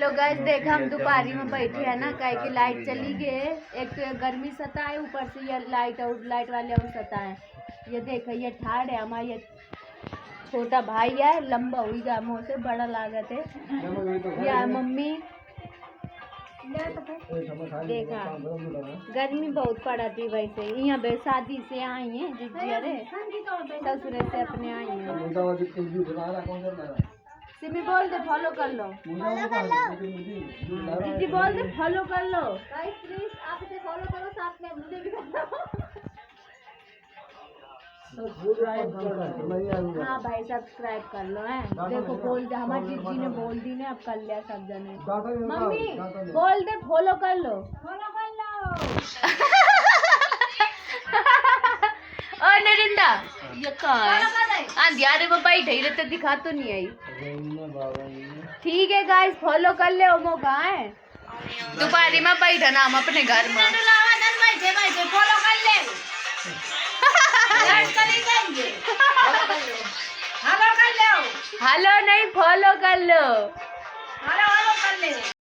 Hello guys, देखा हम दोपहरी में बैठे हैं ना, काहे की लाइट चली गई है। एक तो गर्मी सता है, ऊपर से ये लाइट वाले और सता है। ये देखो, ये ठाड़ है हमारा, ये छोटा भाई है, लंबा हुई गा मुँह से, बड़ा लागत है। या मम्मी देखा, गर्मी बहुत पड़ा थी। वैसे यहाँ पे शादी से आई है जीजी, अरे ससुरे से अपने आई है। सिमी बोल दे फॉलो कर लो, जीजी बोल दे फॉलो कर लो। गाइस प्लीज आप इसे फॉलो करो, साथ में मुझे भी हाँ भाई सब्सक्राइब कर लो है। देखो बोल दे, हमारी जीजी ने बोल दी ने, अब कर लिया सब जने। मम्मी बोल दे फॉलो कर लो, फॉलो कर लो। ओ नरिंदा, ये कहाँ है? अंधियारे में बैठे ही रहते, दिखा तो नहीं आई। ठीक है गाइस, फॉलो कर ले। ओमो कहाँ है? दोपहरी में बैठा ना हम अपने घर में। फॉलो कर ले। हेलो नहीं, फॉलो कर लो।